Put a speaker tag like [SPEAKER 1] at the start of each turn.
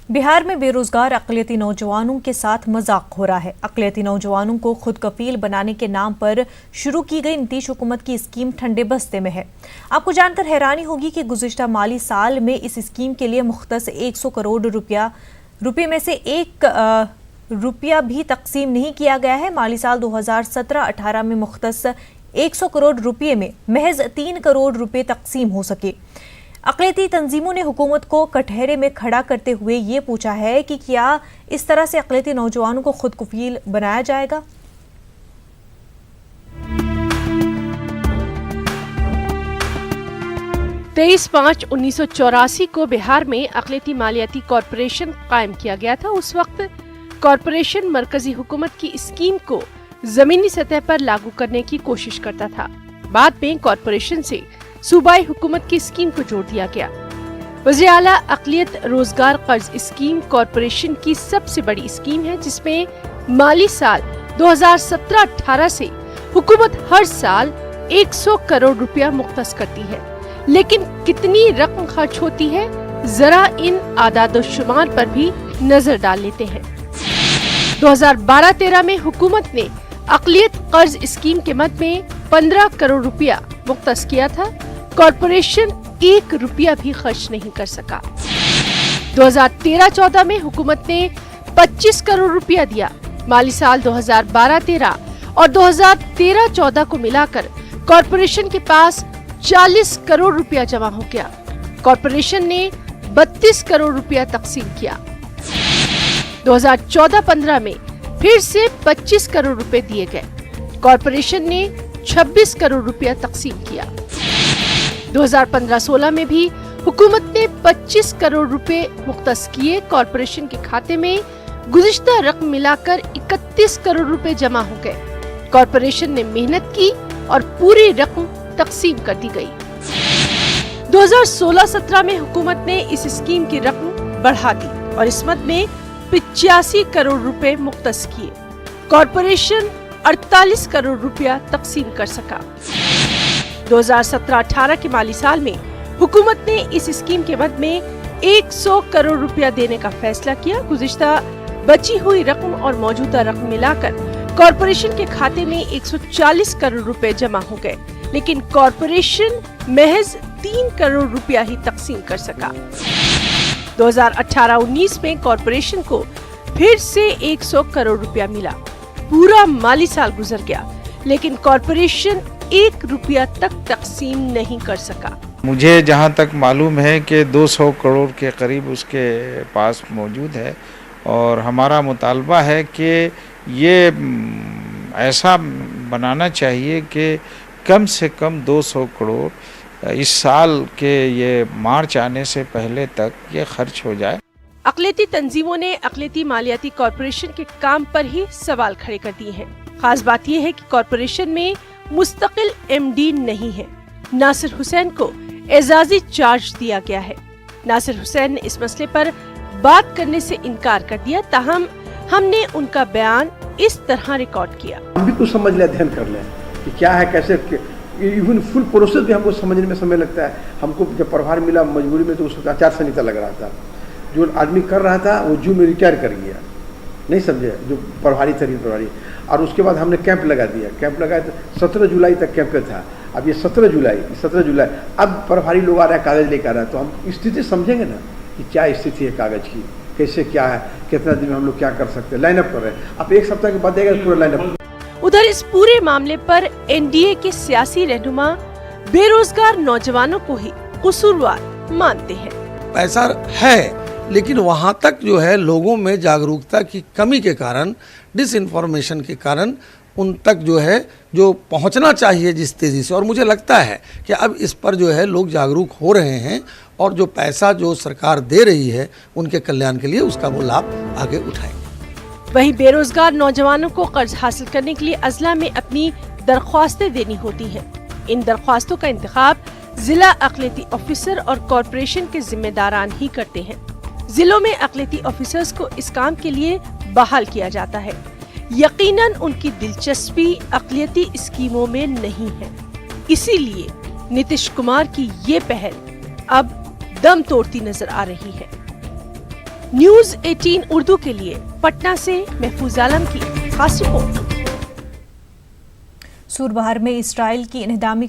[SPEAKER 1] बिहार में बेरोजगार अक़लियती नौजवानों के साथ मजाक हो रहा है। अक़लियती नौजवानों को खुद कफील बनाने के नाम पर शुरू की गई नीतीश हुकूमत की स्कीम ठंडे बस्ते में है। आपको जानकर हैरानी होगी कि गुज़िश्ता माली साल में इस स्कीम के लिए मुख्तस 100 करोड़ रुपये में से 1 रुपया भी तकसीम नहीं किया गया है। माली साल 2017-18 में मुख्तस 100 करोड़ रुपये में महज 3 करोड़ रुपये तकसीम हो सके। अक़लियती तंजीमों ने हुकूमत को कटहरे में खड़ा करते हुए ये पूछा है कि क्या इस तरह से अक़लियती नौजवानों को खुद कफील बनाया जाएगा।
[SPEAKER 2] तेईस 5/1984 को बिहार में अक़लियती मालियाती कॉरपोरेशन कायम किया गया था। उस वक्त कॉरपोरेशन मरकजी हुकूमत की स्कीम को जमीनी सतह पर लागू करने की कोशिश करता था। बाद में कॉरपोरेशन से सूबाई हुकूमत की स्कीम को जोड़ दिया गया। वज़ीर आला अक़लियत रोजगार कर्ज स्कीम कॉरपोरेशन की सबसे बड़ी स्कीम है, जिसमें माली साल 2017-18 से हुकूमत हर साल 100 करोड़ रुपया मुख्तस करती है। लेकिन कितनी रकम खर्च होती है, जरा इन आदाद-ओ-शुमार पर भी नजर डाल लेते हैं। 2012-13 में हुकूमत ने अक़लियत कर्ज स्कीम के मद में 15 करोड़ रुपया मुख्तस किया था। कॉरपोरेशन 1 रुपया भी खर्च नहीं कर सका। 2013-14 में हुकूमत ने 25 करोड़ रुपया दिया। माली साल 2012-13 और 2013-14 को मिलाकर कॉरपोरेशन के पास 40 करोड़ रुपया जमा हो गया। कॉरपोरेशन ने 32 करोड़ रुपया तकसीम किया। 2014-15 में फिर से 25 करोड़ रुपए दिए गए। कॉरपोरेशन ने 26 करोड़ रुपया तकसीम किया। 2015-16 में भी हुकूमत ने 25 करोड़ रुपए मुख्तस किए। कॉरपोरेशन के खाते में गुज़िश्ता रकम मिलाकर 31 करोड़ रुपए जमा हो गए। कॉरपोरेशन ने मेहनत की और पूरी रकम तकसीम कर दी गई। 2016-17 में हुकूमत ने इस स्कीम की रकम बढ़ा दी और इस मद में 85 करोड़ रुपए मुख्तस किए। कॉरपोरेशन 48 करोड़ रुपया तकसीम कर सका। 2017-18 के माली साल में हुकूमत ने इस स्कीम के मद में 100 करोड़ रुपया देने का फैसला किया। गुज़िश्ता बची हुई रकम और मौजूदा रकम मिलाकर कॉरपोरेशन के खाते में 140 करोड़ रुपए जमा हो गए, लेकिन कॉरपोरेशन महज 3 करोड़ रुपया ही तकसीम कर सका। 2018-19 में कॉरपोरेशन को फिर से 100 करोड़ रुपया मिला। पूरा माली साल गुजर गया, लेकिन कॉरपोरेशन 1 रुपया तक तकसीम नहीं कर सका।
[SPEAKER 3] मुझे जहां तक मालूम है कि 200 करोड़ के करीब उसके पास मौजूद है और हमारा मुतालबा है कि ये ऐसा बनाना चाहिए कि कम से कम 200 करोड़ इस साल के ये मार्च आने से पहले तक ये खर्च हो जाए।
[SPEAKER 2] अक़लियती तंजीमों ने अक़लियती मालियाती कॉरपोरेशन के काम पर ही सवाल खड़े कर दिए हैं। खास बात यह है कि कॉरपोरेशन में मुस्तकिल MD नहीं है। नासिर हुसैन को एजाजी चार्ज दिया गया है। नासिर हुसैन ने इस मसले पर बात करने से इनकार कर दिया, ताहम हमने उनका बयान इस तरह रिकॉर्ड किया।
[SPEAKER 4] हम भी कुछ समझ ले, अध्ययन कर ले कि क्या है, कैसे, इवन फुल प्रोसेस भी हमको समझने में समय लगता है। हमको जब प्रभार मिला मजबूरी में तो उसका आचार संहिता लग रहा था। जो आदमी कर रहा था वो जून में रिटायर कर गया, नहीं समझे, जो प्रभारी प्रभारी। और उसके बाद हमने कैंप लगा दिया। कैंप लगाया तो 17 जुलाई तक कैंप था। अब ये 17 जुलाई अब प्रभारी लोग आ रहा है, कागज लेकर आ रहा है। तो हम स्थिति समझेंगे ना कि क्या स्थिति है कागज की, कैसे क्या है, कितना दिन में हम लोग क्या कर सकते हैं। लाइनअप कर रहे हैं। अब एक सप्ताह के बाद देगा पूरा लाइनअप।
[SPEAKER 2] उधर इस पूरे मामले पर NDA के सियासी रहनुमा बेरोजगार नौजवानों को ही कसूरवार मानते हैं।
[SPEAKER 5] पैसा है, लेकिन वहाँ तक जो है लोगों में जागरूकता की कमी के कारण, डिसइंफॉर्मेशन के कारण उन तक जो है जो पहुँचना चाहिए जिस तेज़ी से, और मुझे लगता है कि अब इस पर जो है लोग जागरूक हो रहे हैं और जो पैसा जो सरकार दे रही है उनके कल्याण के लिए उसका वो लाभ आगे उठाएंगे।
[SPEAKER 2] वहीं बेरोजगार नौजवानों को कर्ज हासिल करने के लिए अजला में अपनी दरख्वास्तें देनी होती हैं। इन दरख्वास्तों का इंतखाब जिला अक़लियती ऑफिसर और कॉरपोरेशन के जिम्मेदारान ही करते हैं। जिलों में अक़लियती ऑफिसर्स को इस काम के लिए बहाल किया जाता है। यकीनन उनकी दिलचस्पी अक़लियती स्कीमों में नहीं है, इसीलिए नीतीश कुमार की ये पहल अब दम तोड़ती नजर आ रही है। न्यूज 18 उर्दू के लिए पटना से महफूज आलम की खास रिपोर्ट।
[SPEAKER 1] सूरबहार में इसराइल की इन्हदामी